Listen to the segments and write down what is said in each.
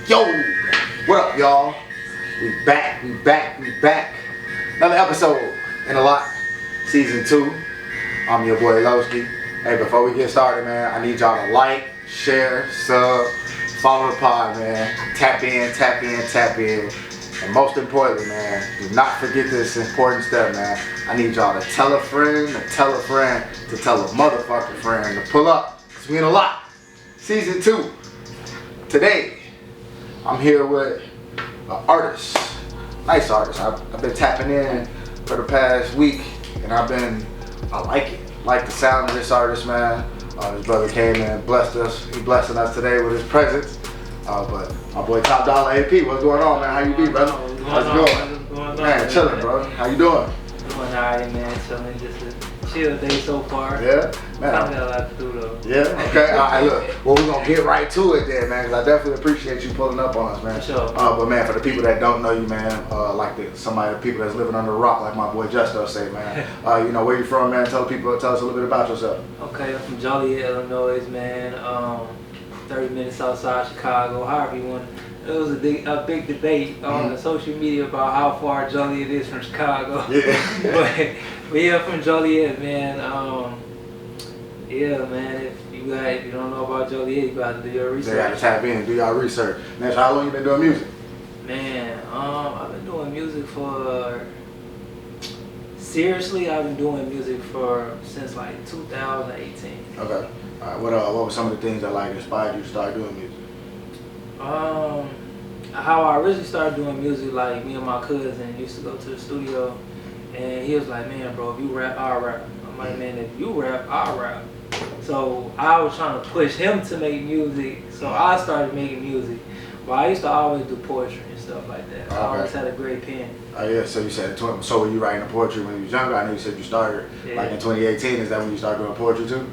Yo, what up, y'all? We back. Another episode in a lot, season 2. I'm your boy Lowski. Hey, before we get started, man, I need y'all to like, share, sub, follow the pod, man. Tap in. And most importantly, man, do not forget this important step, man. I need y'all to tell a friend, to tell a motherfucking friend to pull up. It's been a lot. Season 2. Today, I'm here with an artist, nice artist. I've been tapping in for the past week, and I like it. Like the sound of this artist, man. His brother came and blessed us. He blessing us today with his presence. But my boy Top Dolla AP, what's going on, man? How you be, brother? How's it going? Man, chilling, bro. How you doing? Doing alright, man. Chilling. Just a chill day so far. Yeah, man. I got a lot to do though. Yeah. Okay. All right. Look. Well, we're gonna get right to it, then, man. Because I definitely appreciate you pulling up on us, man. For sure. But man, for the people that don't know you, man, like the people that's living under a rock, like my boy Justo say, man. You know where you from, man? Tell us a little bit about yourself. Okay, I'm from Joliet, Illinois, man. 30 minutes outside Chicago. However you want. It was a big debate on the social media about how far Joliet is from Chicago. Yeah. but yeah, from Joliet, man. Yeah, man. If you don't know about Joliet, you got to do your research. You got to tap in and do your research. Man, so how long you been doing music? Man, I've been doing music seriously, I've been doing music since like 2018. Okay. All right. What were some of the things that like inspired you to start doing music? How I originally started doing music, like me and my cousin used to go to the studio, and he was like, "Man, bro, if you rap, I'll rap." I'm like, "Man, if you rap, I'll rap." So I was trying to push him to make music, so I started making music. But I used to always do poetry and stuff like that. Okay. I always had a great pen. Oh yeah, so you said, so were you writing poetry when you was younger? I know you said you started like in 2018. Is that when you started doing poetry too?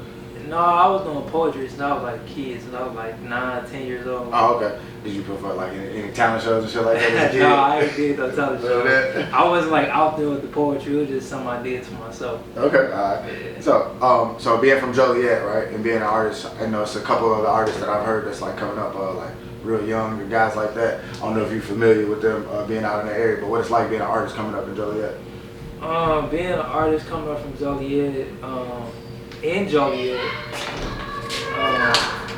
No, I was doing poetry since I was like kids, and I was like 9, 10 years old. Oh, okay. Did you perform like any talent shows and shit like that as a kid? No, I ain't did no talent shows. I wasn't like out there with the poetry. It was just something I did to myself. Okay, all right. Yeah. So being from Joliet, right, and being an artist, I know it's a couple of the artists that I've heard that's like coming up, like real young guys like that. I don't know if you're familiar with them being out in the area, but what it's like being an artist coming up in Joliet. Being an artist coming up from Joliet, in Joliet,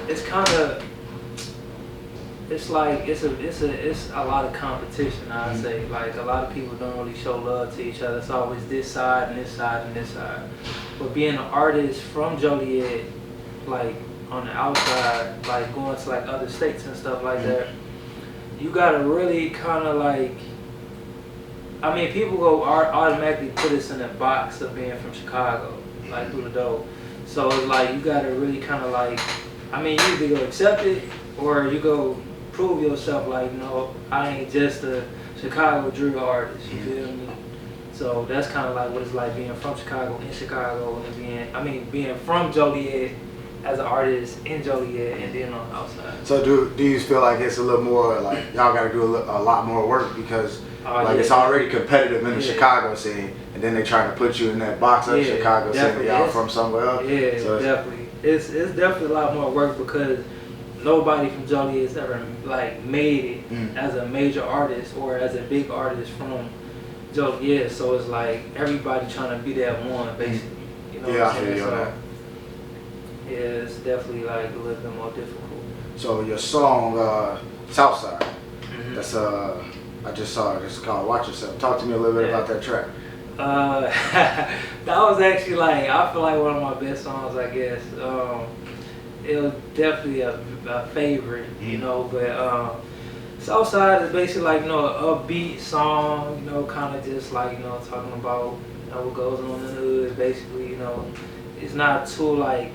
it's kind of, it's like it's a lot of competition. I'd say, like a lot of people don't really show love to each other. It's always this side and this side and this side. But being an artist from Joliet, like on the outside, like going to like other states and stuff like that, you gotta really kind of like. I mean, people go automatically put us in a box of being from Chicago, like through the door. So it's like you gotta really kind of like, I mean, you either go accept it or you go prove yourself. Like, no, I ain't just a Chicago drill artist. You feel me? So that's kind of like what it's like being from Chicago, in Chicago, and being from Joliet as an artist in Joliet and then on the outside. So do you feel like it's a little more like y'all gotta do a lot more work because it's already competitive in the Chicago scene, and then they try to put you in that box of Chicago scene, y'all from somewhere else. Yeah, so definitely. It's definitely a lot more work because nobody from Joliet has ever like made it as a major artist or as a big artist from Joliet. So it's like everybody trying to be that one, basically. You know what I'm saying? So, yeah, it's definitely like a little bit more difficult. So your song Southside, that's I just saw it. It's called Watch Yourself. Talk to me a little bit about that track. That was actually like, I feel like one of my best songs, I guess. It was definitely a favorite, you know, but Southside is basically like, you know, an upbeat song, you know, kind of just like, you know, talking about, you know, what goes on in the hood, basically, you know. It's not too like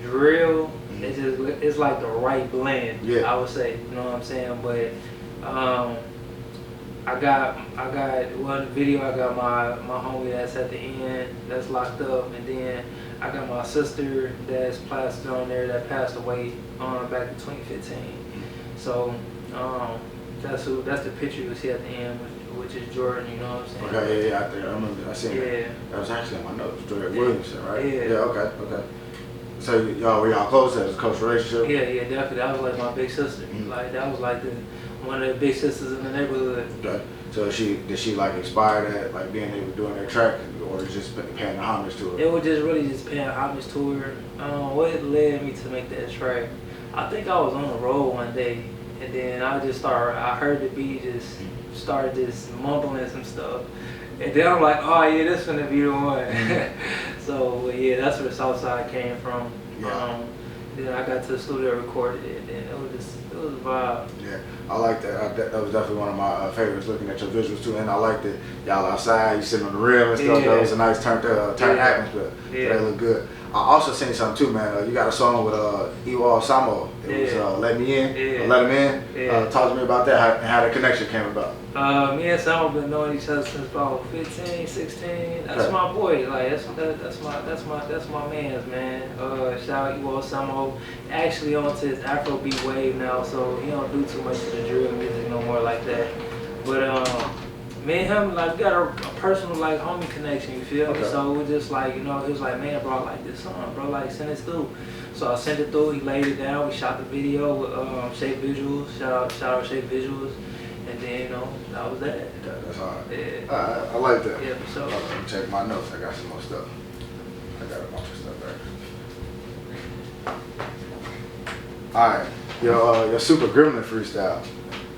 drill, it's like the right blend, I would say, you know what I'm saying, but I got one video. I got my homie that's at the end that's locked up, and then I got my sister that's plastered on there that passed away back in 2015. So that's the picture you see at the end, which is Jordan. You know what I'm saying? Okay, yeah, I remember. I seen that. That was actually on my notes. Jordan Williamson, right? Yeah. Yeah. Okay. So y'all were y'all close? That was a close relationship? Yeah, definitely. That was like my big sister. Like that was like one of the big sisters in the neighborhood. Okay. So did she like inspire that, like being able to do that track, or just paying the homage to her? It was just really just paying homage to her. What led me to make that track? I think I was on the road one day, and then I heard the beat just started just mumbling some stuff. And then I'm like, oh yeah, this finna be the one. So yeah, that's where Southside came from. Yeah. Then I got to the studio, recorded it, and it was a vibe. Yeah, I like that. That was definitely one of my favorites, looking at your visuals too. And I like that y'all outside, you sitting on the rim and stuff. Yeah. That was a nice turn atmosphere. Yeah. So that looked good. I also seen something too, man. You got a song with Ewald Samo. It was Let Me In, Yeah. Let Him In. Yeah. Talk to me about that, how the connection came about. Me and Sam been knowing each other since about 15, 16. That's Okay. my boy. Like that's my man's man. Shout out Ewald Samo. Actually onto his Afrobeat wave now, so he don't do too much of the drill music no more like that. But me and him like got a personal like homie connection. You feel me? So it was just like he was like, man, bro, I like this song, bro, like send this through. So I sent it through. He laid it down. We shot the video with Shape Visuals. Shout out Shape Visuals. And then, that was that. Yeah, that's hard. Yeah. I like that. Yeah, for sure. Let me check my notes. I got some more stuff. I got a bunch of stuff there. Alright, your Super Gremlin freestyle.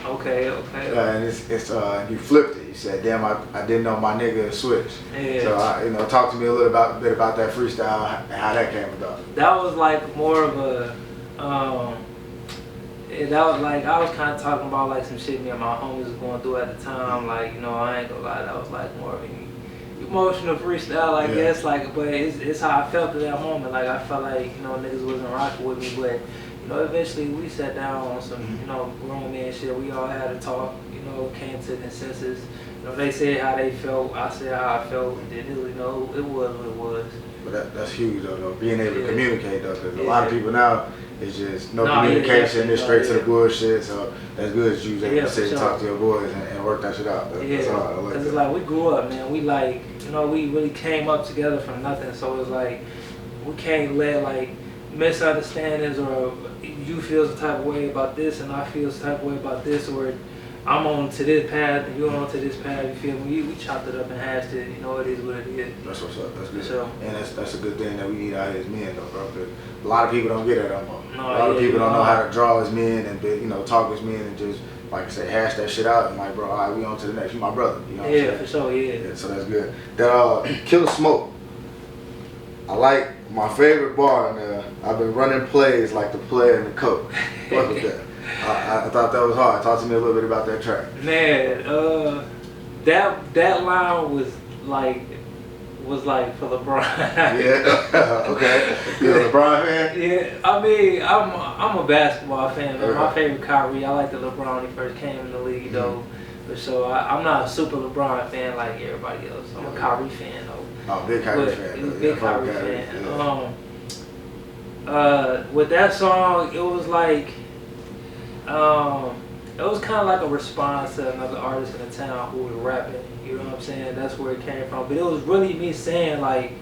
Okay. And it's you flipped it. You said, damn, I didn't know my nigga switched. Yeah. So, talk to me a little bit about that freestyle and how that came about. That was like more of a, that was like, I was kind of talking about like some shit me and my homies was going through at the time. Like, I ain't gonna lie, that was like more of an emotional freestyle, I guess. Like, but it's how I felt at that moment. Like, I felt like, niggas wasn't rocking with me, but eventually we sat down on some, grown man shit. We all had a talk, came to consensus. They said how they felt, I said how I felt, and then it was what it was. But that's huge though, being able to communicate though, because a lot of people now, it's just no communication, it's straight to the bullshit. So that's good that you was able to sit and talk to your boys and work that shit out. That's hard. I like that. It's like we grew up, man. We like, we really came up together from nothing. So it's like, we can't let like misunderstandings or you feel some type of way about this and I feel some type of way about this, or I'm on to this path and you're on to this path, you feel me? We chopped it up and hashed it, it is what it is. That's what's up, that's good. So, and that's a good thing that we need out here as men though, bro, because a lot of people don't get that no more. No, a lot of people don't know how to draw as men and talk as men and just, like I say, hash that shit out and like, bro, all right, we on to the next, you my brother, what I'm saying? For sure, yeah. So that's good. That Killer Smoke, I like my favorite bar in there. I've been running plays like the player in the coat. What was that? I thought that was hard. Talk to me a little bit about that track. Man, that line was like for LeBron. Yeah. Okay. You a LeBron fan? Yeah. I mean, I'm a basketball fan, man. Okay. My favorite Kyrie. I like the LeBron when he first came in the league though. But so I'm not a super LeBron fan like everybody else. I'm a Kyrie fan though. Oh, big Kyrie fan. Big Kyrie fan. Yeah. With that song, it was like, it was kind of like a response to another artist in the town who was rapping. You know what I'm saying? That's where it came from. But it was really me saying like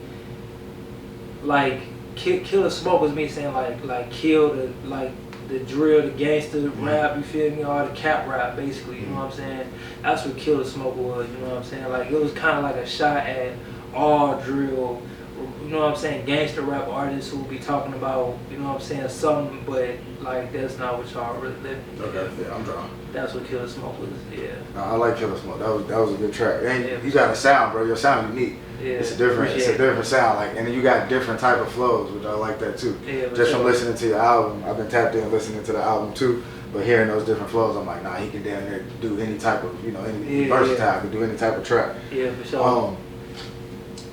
Killer Smoke was me saying like kill the drill, the gangster rap, you feel me? All the cap rap basically, you know what I'm saying? That's what Killer Smoke was, you know what I'm saying? Like it was kind of like a shot at all drill, you know what I'm saying, gangster rap artists who be talking about, you know what I'm saying, something, but like that's not what y'all really live. Okay, yeah, I'm drawn. That's what Killer Smoke was, yeah. I like Killer Smoke. That was a good track. And you got a sound, bro. Your sound unique. Yeah, it's a different sound. Like, and then you got different type of flows, which I like that too. Yeah, just from listening to your album, I've been tapped in listening to the album too. But hearing those different flows, I'm like, nah, he can damn near do any type of, any versatile, can do any type of track. Yeah, for sure.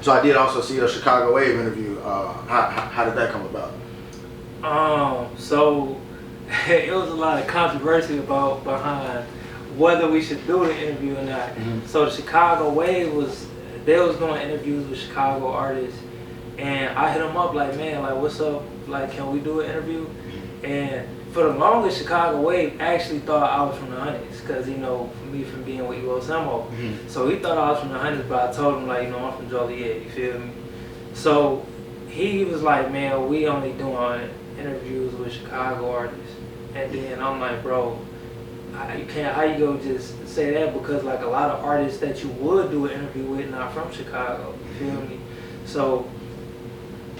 So I did also see the Chicago Wave interview. How did that come about? So it was a lot of controversy behind whether we should do the interview or not. Mm-hmm. So the Chicago Wave they was doing interviews with Chicago artists, and I hit them up like, man, like what's up? Like, can we do an interview? And for the longest, Chicago Wave actually thought I was from the Hundreds, because me from being with Ewald Samo. Mm-hmm. So he thought I was from the Hundreds, but I told him like, I'm from Dolla AP, you feel me? So he was like, man, we only doing interviews with Chicago artists. And then I'm like, bro, you can't, how you go just say that, because like a lot of artists that you would do an interview with not from Chicago, you feel me? So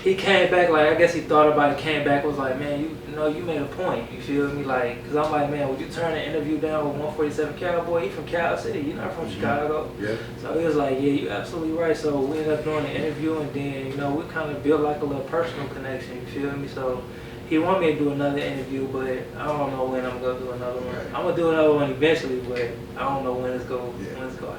he came back, like, I guess he thought about it, came back, was like, man, you know, you made a point, you feel me? Like, cause I'm like, man, would you turn an interview down with 147 Cowboy? He from Cal City, you're not from Chicago. Yeah. So he was like, yeah, you're absolutely right. So we ended up doing the interview, and then, you know, we kind of built like a little personal connection, you feel me? So he wanted me to do another interview, but I don't know when I'm gonna do another one. I'm gonna do another one eventually, but I don't know when it's gonna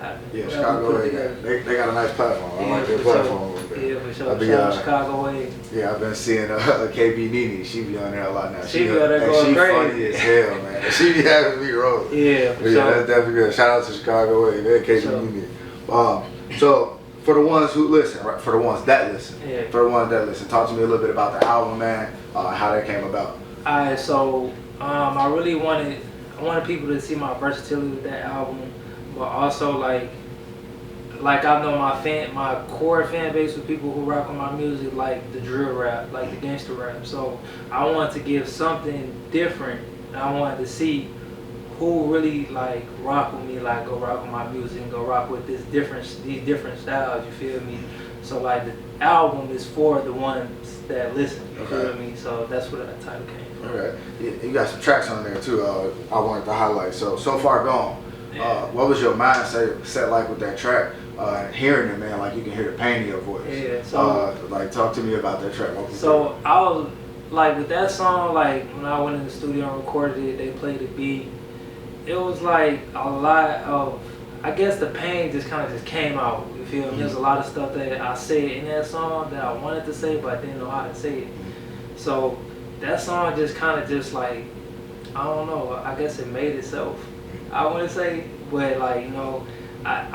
happen. Yeah, Chicago, they got a nice platform. I like their platform. Yeah, for sure. Shout out Chicago way. Yeah, I've been seeing KB Nene. She be on there a lot now. She be on there going crazy. Funny as hell, man. She be having me rolling. Yeah, for sure. Yeah, that's definitely good. Shout out to Chicago way, man. KB Nene. So for the ones who listen, right? For the ones that listen, talk to me a little bit about the album, man. How that came about. Alright, so I really wanted people to see my versatility with that album, but also like I know my core fan base with people who rock on my music, like the drill rap, like the gangster rap. So I wanted to give something different. I wanted to see who really like rock with me, like go rock with my music and go rock with these different styles, you feel me? So like the album is for the ones that listen, you feel me? So that's where that title came from. Okay. You got some tracks on there too, I wanted to highlight. So Far Gone. Yeah. What was your mindset like with that track? Hearing it, man, like you can hear the pain in your voice. Yeah. So like talk to me about that track. So I was like with that song, like when I went in the studio and recorded it, they played the beat. It was like a lot of, I guess the pain just kind of just came out. You feel me? There's a lot of stuff that I said in that song that I wanted to say, but I didn't know how to say it. So that song just kind of just like, I don't know, I guess it made itself, I wouldn't say, but like, you know, I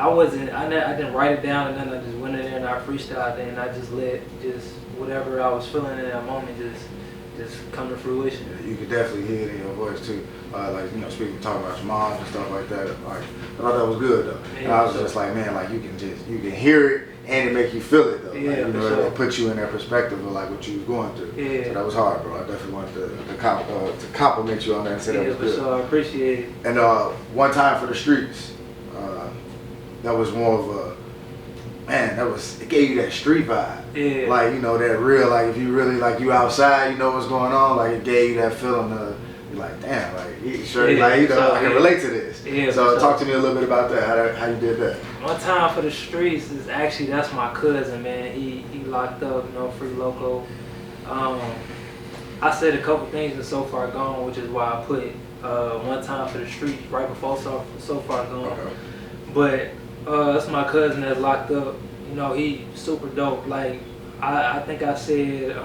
didn't write it down, and then I just went in there and I freestyled it, and I just let whatever I was feeling in that moment just come to fruition. Yeah, you could definitely hear it in your voice too. Like, you know, talking about your mom and stuff like that. Like, I thought that was good though. Yeah, and I was just like, man, like you can hear it and it make you feel it though. Yeah, like, you know, sure. It put you in that perspective of like what you was going through. Yeah. So that was hard, bro. I definitely wanted to compliment you on that and say that was good. Sure, I appreciate it. And One Time for the Streets, that was more of a, man, it gave you that street vibe. Yeah. Like, you know, that real, like if you really, like you outside, you know what's going on, like it gave you that feeling of, you're like, damn, like, like, you know, I can relate to this. Yeah, so talk to me a little bit about that, how you did that. One Time for the Streets is actually, that's my cousin, man. He locked up, you know, free loco. I said a couple things in So Far Gone, which is why I put One Time for the Streets right before So Far Gone. Okay. But that's my cousin that's locked up. You know, he super dope. Like, I think I said,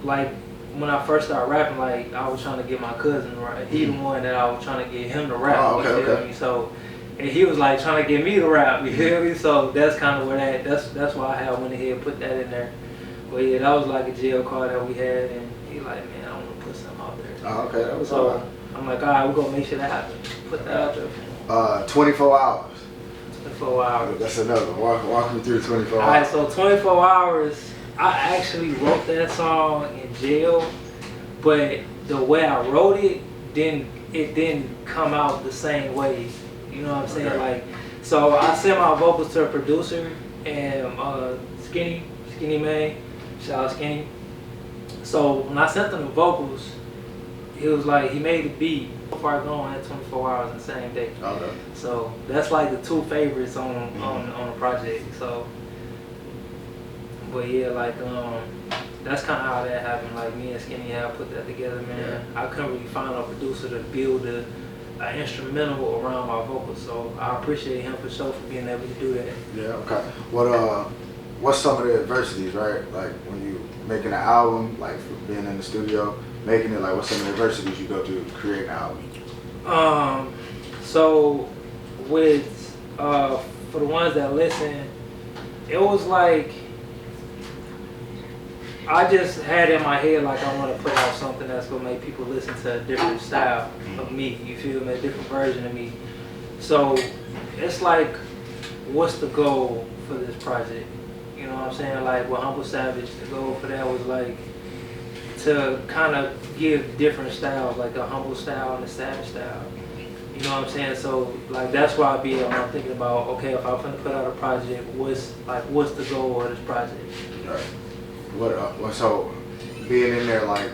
like, when I first started rapping, like, I was trying to get my cousin right. He the one that I was trying to get him to rap. Oh, okay, you feel me? So, and he was like trying to get me to rap. You feel me? So that's kind of where that's why I went ahead and put that in there. But yeah, that was like a jail card that we had, and he like, man, I want to put something out there. Oh, okay, that was so. I'm like, all right, we're gonna make sure that happens. Put that out there. 24 hours. 24 hours. That's another one. Walk me through 24 hours. All right, so 24 hours. I actually wrote that song in jail, but the way I wrote it didn't come out the same way. You know what I'm saying? Okay. Like, so I sent my vocals to a producer, and Skinny Man, shout out Skinny. So when I sent them the vocals, he was like, he made the beat. So Far Gone at 24 hours in the same day. Okay. So that's like the two favorites on the project. So, but yeah, like that's kind of how that happened. Like me and Skinny had put that together, man. Yeah. I couldn't really find a producer to build an instrumental around my vocals, so I appreciate him for sure for being able to do that. Yeah. Okay. What's some of the adversities, right? Like when you making an album, like for being in the studio, making it, like what's some of the adversities you go through to create an album? So with for the ones that listen, it was like I just had in my head like I want to put out something that's gonna make people listen to a different style of me. You feel me? A different version of me. So it's like, what's the goal for this project? You know what I'm saying? Like with Humble Savage, the goal for that was like to kind of give different styles, like the Humble style and the Savage style. You know what I'm saying? So like that's why I'm thinking about, okay, if I'm gonna put out a project, what's the goal of this project? Right. So being in there, like,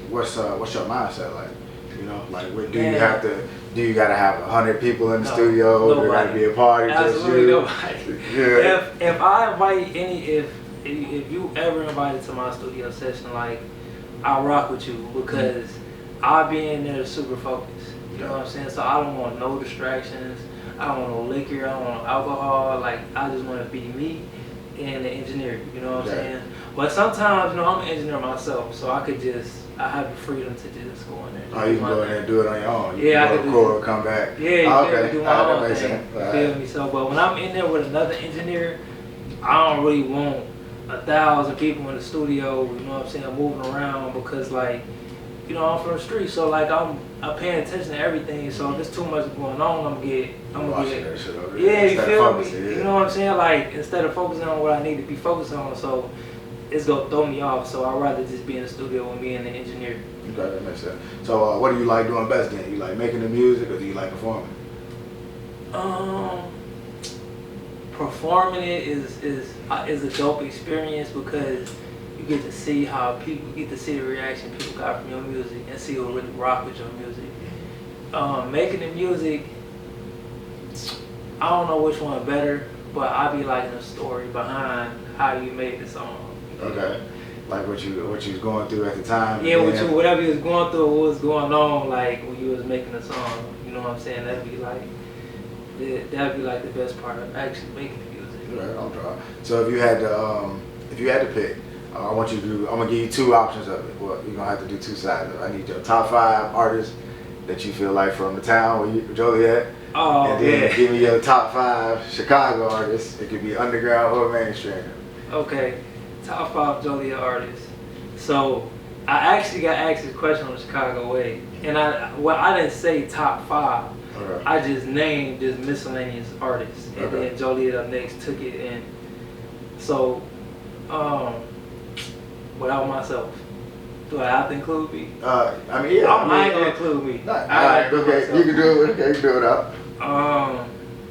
what's your mindset like? You know, like, what, do you gotta have 100 people in the studio? Nobody. There gotta be a party? Absolutely just you? nobody. Yeah. If I invite if you ever invited to my studio session, like, I rock with you because I'll be in there super focused. You know what I'm saying? So I don't want no distractions. I don't want no liquor. I don't want no alcohol. Like, I just want to be me and the engineer. You know what I'm saying? But sometimes, you know, I'm an engineer myself, so I have the freedom to just go in there. Oh, you can go in there and do it on your own. Yeah, I can can record, come back. Yeah, you can do my own that thing. You feel me? So, but when I'm in there with another engineer, I don't really want 1,000 people in the studio. You know what I'm saying? Moving around because, like, you know, I'm from the street, so like I'm paying attention to everything. So if there's too much going on, I'm gonna get that shit over yeah, you feel me? Yeah. You know what I'm saying? Like, instead of focusing on what I need to be focused on, so it's gonna throw me off. So I'd rather just be in the studio with me and the engineer. Okay, that makes sense. So what do you like doing best then? You like making the music or do you like performing? Performing it is a dope experience because you get to see how people get to see the reaction people got from your music and see who really rock with your music. Making the music, I don't know which one better, but I be liking the story behind how you made the song. Okay. Like what you was going through at the time. Yeah, whatever you was going through, what was going on, like when you was making the song. You know what I'm saying? That'd be like the best part of actually making the music. Right, I'll try. So if you had to pick, I'm gonna give you two options of it. Well, you're gonna have to do two sides of it. I need your top 5 artists that you feel like from the town where Joliet. Oh, and then yeah. give me your top 5 Chicago artists. It could be underground or mainstream. Okay, top 5 Joliet artists. So I actually got asked this question on the Chicago way, and I didn't say top 5. Okay. I just named just miscellaneous artists, and then Joliet up next took it in. So, without myself, do I have to include me? I mean, yeah. I ain't gonna include me. Okay, you can do it. Okay, you can do it out.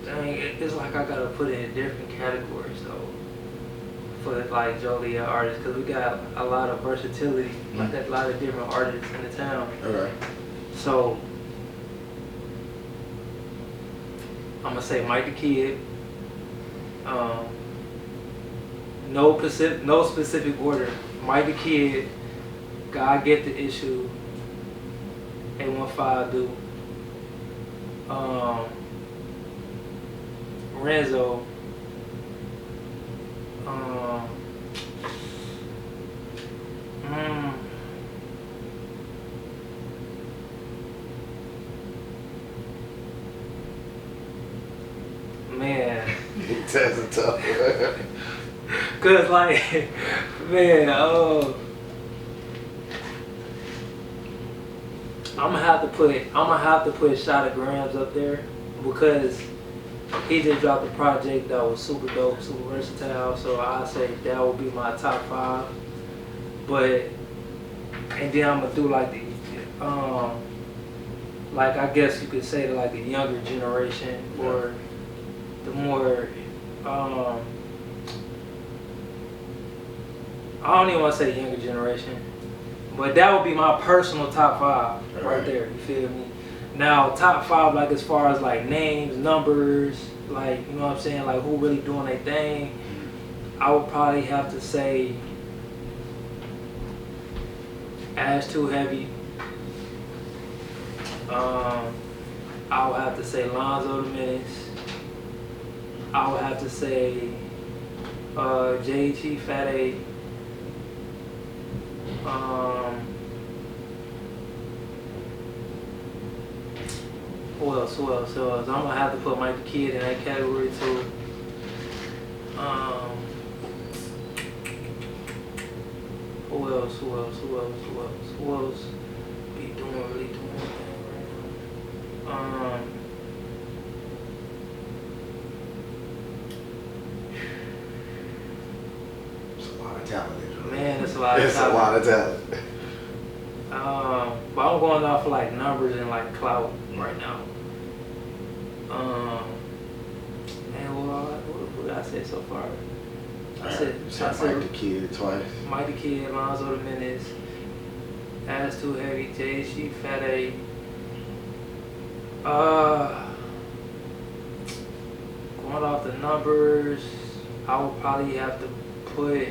Dang, it's like I gotta put it in different categories though. For like Joliet artists, because we got a lot of versatility, like a lot of different artists in the town. Okay. So I'm gonna say Mike the Kid. No specific order. Mike the Kid, God Get the Issue, 815 Do, Renzo, man. That's a tough one. Cause like, man, I'm gonna have to put Shot of Grams up there because he just dropped a project that was super dope, super versatile. So I say that would be my top 5. And then I'm gonna do like like I guess you could say like the younger generation or the more I don't even want to say younger generation, but that would be my personal top 5 right there. You feel me? Now, top 5, like as far as like names, numbers, like, you know what I'm saying, like who really doing their thing, I would probably have to say Ash Too Heavy. I would have to say Lonzo the Menace. I would have to say JT Fat A. Who else? I'm gonna have to put Mike the Kid in that category too. Who else be really doing anything right now? talent. Man, it's a lot of It's talent. a lot of talent. But I'm going off of like numbers and like clout right now. And what did I say so far? I said Mike the Kid twice. Mike the Kid, Lonzo the Menace, Ass Too Heavy, Jay She, Fat A. Going off the numbers, I would probably have to put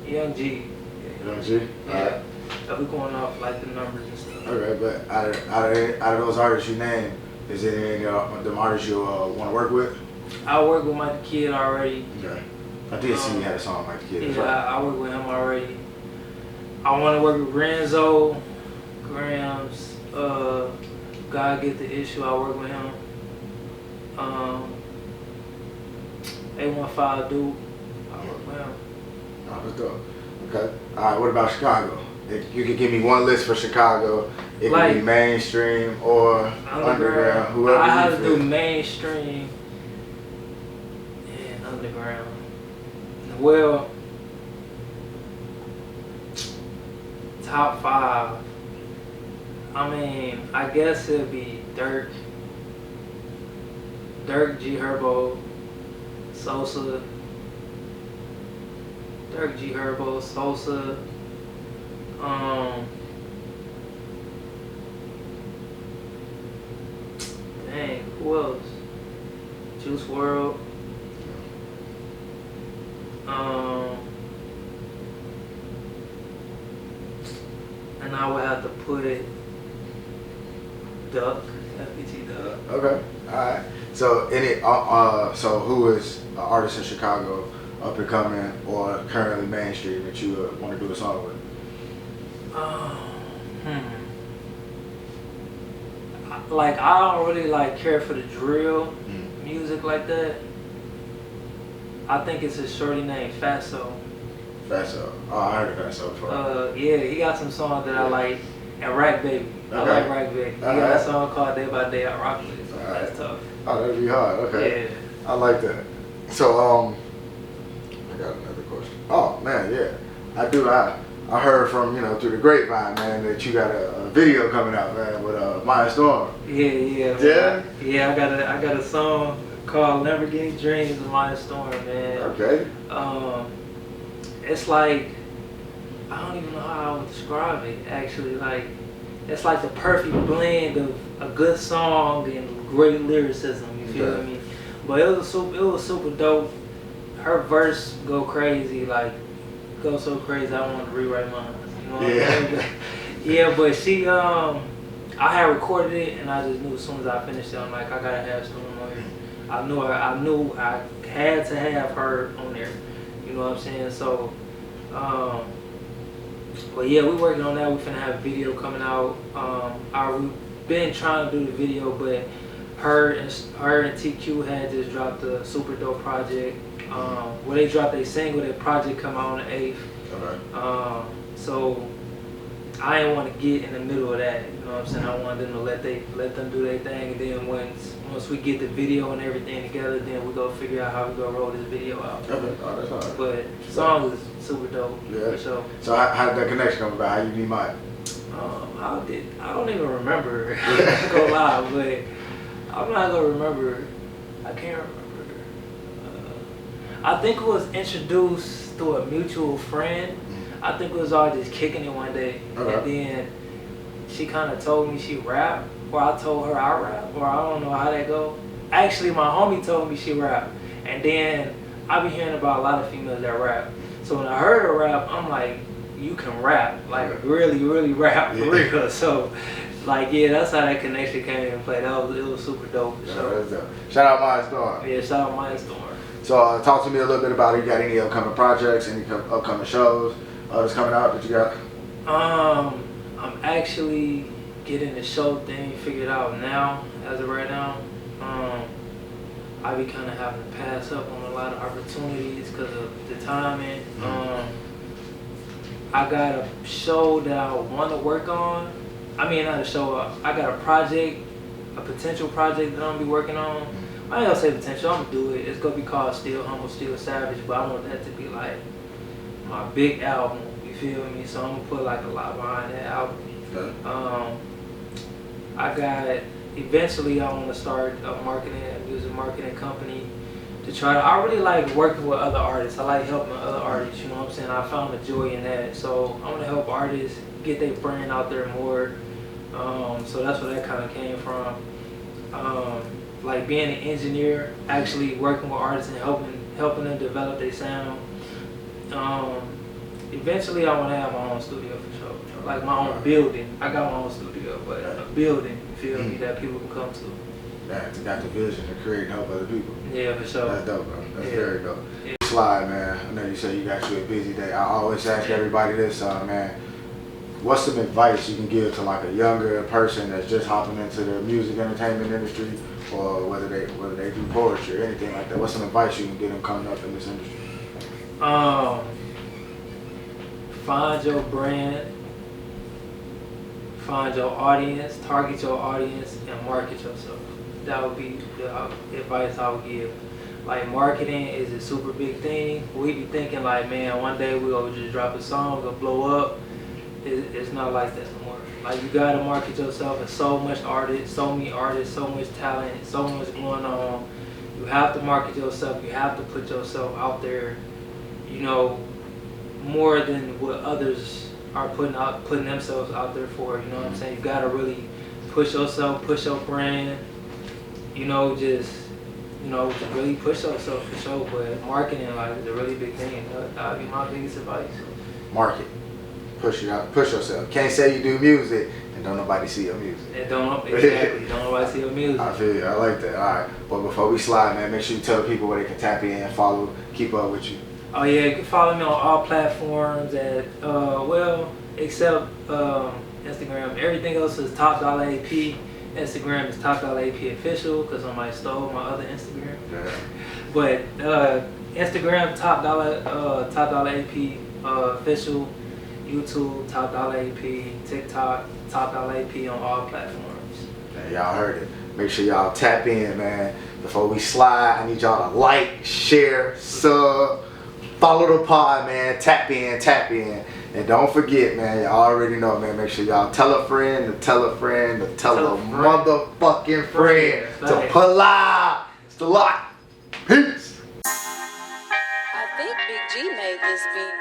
Young G. Young G? Yeah. Alright. I'll be going off like the numbers and stuff. Okay, but out of those artists you named, is there any of them artists you want to work with? I work with Mike the Kid already. Okay. I did see you had a song with Mike the Kid. Yeah, Right. I work with him already. I want to work with Renzo, Grams, God Get the Issue, I work with him. A15 Duke, I work with him. Oh, that's dope. Okay. Alright, what about Chicago? If you could give me one list for Chicago, it Like, could be mainstream or underground, whoever I have you to feel. do mainstream and underground. Well, top 5. I mean, I guess it'd be Dirk, G Herbo, Sosa, Dirk, G Herbo, Sosa. Dang, who else? Juice WRLD. And I would have to put Duck, FPT Duck. Okay. Alright. So so who is an artist in Chicago, up and coming or currently mainstream that you want to do a song with? Like, I don't really like care for the drill music like that. I think it's a shorty named Fatso. Fatso. Oh, I heard of Fatso before. Yeah, he got some songs that I like. And Rack Baby. I Okay. like Rack Baby. He got a song called Day by Day I rock with. So that's tough. Oh, that'd be hard. Okay. Yeah. I like that. So, I got another question. Oh man, yeah, I do. I heard from through the grapevine, man, that you got a video coming out, man, with Maya Storm. Yeah. Yeah. Yeah, I got a song called Lamborghini Dreams of Maya Storm, man. Okay. It's like, I don't even know how I would describe it. Actually, like, it's like the perfect blend of a good song and great lyricism. You feel me? But it was super dope. Her verse go crazy, like go so crazy. I wanted to rewrite mine. You know what I'm saying? Yeah, but she I had recorded it and I just knew as soon as I finished it, I'm like, I gotta have Storm on here. I knew I had to have her on there. You know what I'm saying? So, but yeah, we working on that. We finna have a video coming out. We've been trying to do the video, but her and TQ had just dropped a super dope project. Where they dropped a single, that project come out on the 8th. Okay. So I didn't want to get in the middle of that. You know what I'm saying? I wanted them to let them do their thing, and then once we get the video and everything together, then we go figure out how we gonna roll this video out. Okay. Oh, that's all right. But the song is super dope. Yeah. For sure. So how did that connection come about? How you meet Maya? I don't even remember. I'm not gonna lie, but I'm not gonna remember. I can't remember. I think it was introduced through a mutual friend. I think it was all just kicking it one day, and then she kind of told me she rap, or I told her I rap, or I don't know how that go. Actually, my homie told me she rap, and then I be hearing about a lot of females that rap. So when I heard her rap, I'm like, you can rap, like really, really rap for real. So, like, yeah, that's how that connection came into play. It was super dope. So, shout out Maya Storm. Yeah, shout out Maya Storm. So talk to me a little bit about it. You got any upcoming projects, any upcoming shows that's coming out that you got? I'm actually getting the show thing figured out now, as of right now. I be kind of having to pass up on a lot of opportunities because of the timing. I got a show that I want to work on, I mean, not a show up. I got a project, a potential project that I'm gonna be working on. I ain't gonna say potential, I'm gonna do it. It's gonna be called Still Humble, Still Savage, but I want that to be like my big album, you feel me? So I'm gonna put like a lot behind that album. I got, eventually I wanna start a music marketing company to try to, I really like working with other artists. I like helping other artists, you know what I'm saying? I found a joy in that. So I wanna help artists get their brand out there more. So that's where that kind of came from. Like being an engineer, actually working with artists and helping them develop their sound. Eventually I want to have my own studio for sure. Like my own building. I got my own studio, but a building, you feel me, that people can come to. That's got the vision to create and help other people. Yeah, for sure. That's dope, bro. That's very dope. Yeah. Slide, man. I know you said you got you a busy day. I always ask everybody this, man. What's some advice you can give to like a younger person that's just hopping into the music entertainment industry, or whether they do poetry or anything like that? What's some advice you can give them coming up in this industry? Find your brand, find your audience, target your audience, and market yourself. That would be the advice I would give. Like marketing is a super big thing. We be thinking like, man, one day we'll just drop a song, it'll blow up. It's not like that no more. Like you gotta market yourself. There's so much artists, so many artists, so much talent, so much going on. You have to market yourself. You have to put yourself out there, you know, more than what others are putting themselves out there for. You know what I'm saying? You gotta really push yourself, push your brand. You know, just really push yourself for sure. But marketing, like, is a really big thing. That would be my biggest advice. Market. Push it out. Push yourself. Can't say you do music and don't nobody see your music. And don't nobody see your music. I feel you. I like that. All right. But before we slide, man, make sure you tell people where they can tap in, follow, keep up with you. Oh yeah, you can follow me on all platforms at except Instagram. Everything else is Top Dolla AP. Instagram is Top Dolla AP official because somebody stole my other Instagram. Yeah. But Instagram Top Dolla AP official. YouTube, Top Dolla AP, TikTok, Top Dolla AP on all platforms. Man, y'all heard it. Make sure y'all tap in, man. Before we slide, I need y'all to like, share, sub, follow the pod, man. Tap in. And don't forget, man, y'all already know, man. Make sure y'all tell a friend, to tell a friend, to tell a motherfucking friend to pull out. It's the lot. Peace. I think Big G made this beat.